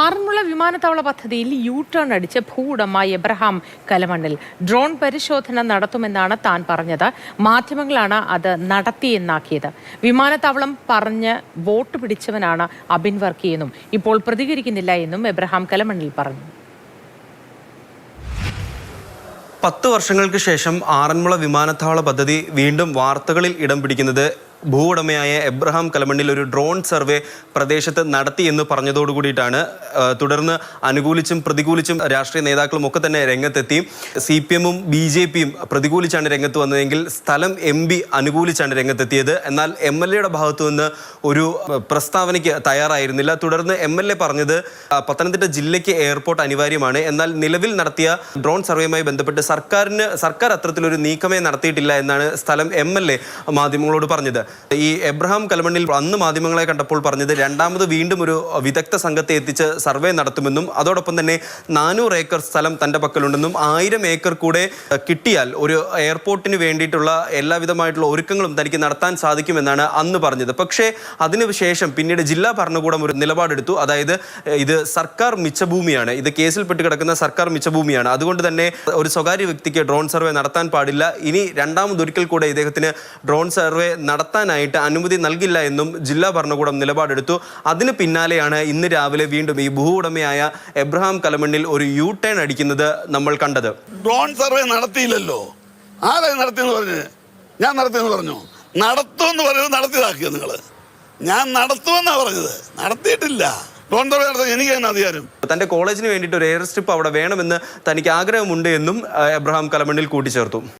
ആറന്മുള വിമാനത്താവള പദ്ധതിയിൽ യു-ടേൺ അടിച്ച് ഭൂവുടമ എബ്രഹാം കലമണ്ണിൽ ഡ്രോൺ പരിശോധന നടത്തുമെന്നാണ് താൻ പറഞ്ഞത്. മാധ്യമങ്ങളാണ് അത് നടത്തിയെന്നാക്കിയത്. വിമാനത്താവളം പറഞ്ഞ് വോട്ട് പിടിച്ചവനാണ് അബിൻ വർക്കിയെന്നും ഇപ്പോൾ പ്രതികരിക്കുന്നില്ല എന്നും എബ്രഹാം കലമണ്ണിൽ പറഞ്ഞു. 10 വർഷങ്ങൾക്ക് ശേഷം ആറന്മുള വിമാനത്താവള പദ്ധതി വീണ്ടും വാർത്തകളിൽ ഇടം പിടിക്കുന്നത് ഭൂവുടമയായ എബ്രഹാം കലമണ്ണിൽ ഒരു ഡ്രോൺ സർവേ പ്രദേശത്ത് നടത്തി എന്ന് പറഞ്ഞതോടുകൂടിയിട്ടാണ്. തുടർന്ന് അനുകൂലിച്ചും പ്രതികൂലിച്ചും രാഷ്ട്രീയ നേതാക്കളും ഒക്കെ തന്നെ രംഗത്തെത്തി. CPM-ഉം BJP-യും പ്രതികൂലിച്ചാണ് രംഗത്ത് വന്നതെങ്കിൽ സ്ഥലം MP അനുകൂലിച്ചാണ് രംഗത്തെത്തിയത്. എന്നാൽ MLA-യുടെ ഭാഗത്തു നിന്ന് ഒരു പ്രസ്താവനയ്ക്ക് തയ്യാറായിരുന്നില്ല. തുടർന്ന് MLA പറഞ്ഞത് പത്തനംതിട്ട ജില്ലയ്ക്ക് എയർപോർട്ട് അനിവാര്യമാണ്, എന്നാൽ നിലവിൽ നടത്തിയ ഡ്രോൺ സർവേയുമായി ബന്ധപ്പെട്ട് സർക്കാർ അത്തരത്തിലൊരു നീക്കമേ നടത്തിയിട്ടില്ല എന്നാണ് സ്ഥലം MLA മാധ്യമങ്ങളോട് പറഞ്ഞത്. ഈ എബ്രഹാം കലമണ്ണിൽ അന്ന് മാധ്യമങ്ങളെ കണ്ടപ്പോൾ പറഞ്ഞത് രണ്ടാമത് വീണ്ടും ഒരു വിദഗ്ധ സംഘത്തെ എത്തിച്ച് സർവേ നടത്തുമെന്നും അതോടൊപ്പം തന്നെ 400 ഏക്കർ സ്ഥലം തൻ്റെ പക്കലുണ്ടെന്നും 1000 ഏക്കർ കൂടെ കിട്ടിയാൽ ഒരു എയർപോർട്ടിന് വേണ്ടിയിട്ടുള്ള എല്ലാവിധമായിട്ടുള്ള ഒരുക്കങ്ങളും തനിക്ക് നടത്താൻ സാധിക്കുമെന്നാണ് അന്ന് പറഞ്ഞത്. പക്ഷേ അതിനുശേഷം പിന്നീട് ജില്ലാ ഭരണകൂടം ഒരു നിലപാടെടുത്തു. അതായത് ഇത് സർക്കാർ മിച്ചഭൂമിയാണ്, ഇത് കേസിൽ പെട്ട് കിടക്കുന്ന സർക്കാർ മിച്ചഭൂമിയാണ്, അതുകൊണ്ട് തന്നെ ഒരു സ്വകാര്യ വ്യക്തിക്ക് ഡ്രോൺ സർവേ നടത്താൻ പാടില്ല. ഇനി രണ്ടാമതൊരിക്കൽ കൂടെ ഇദ്ദേഹത്തിന് ഡ്രോൺ സർവേ നടത്താനായിട്ട് അനുമതി നൽകില്ല എന്നും ജില്ലാ ഭരണകൂടം നിലപാടെടുത്തു. അതിന് പിന്നാലെയാണ് ഇന്ന് രാവിലെ വീണ്ടും ഈ ഭൂവുടമയായ എബ്രഹാം കലമണ്ണിൽ ഒരു U-ടേൺ അടിക്കുന്നത് നമ്മൾ കണ്ടത്. ഡ്രോൺ സർവേ നടത്തിയില്ലല്ലോ, ആരാ നടത്തിയെന്ന് പറഞ്ഞു? ഞാൻ നടത്തിയെന്ന് പറഞ്ഞു. നടത്തുമെന്ന് പറയുന്നത് നടത്തിയതാക്കിയോ നിങ്ങൾ? ഞാൻ നടത്തുമെന്നാ പറഞ്ഞത്, നടത്തിയിട്ടില്ല. ഡ്രോൺ സർവേ നടത്താൻ എനിക്ക് തന്നെ അധികാരം. തന്റെ കോളേജിന് വേണ്ടിയിട്ട് ഒരു എയർ സ്ട്രിപ്പ് അവിടെ വേണമെന്ന് തനിക്ക് ആഗ്രഹമുണ്ട് എന്നും എബ്രഹാം കലമണ്ണിൽ കൂട്ടിച്ചേർത്തു.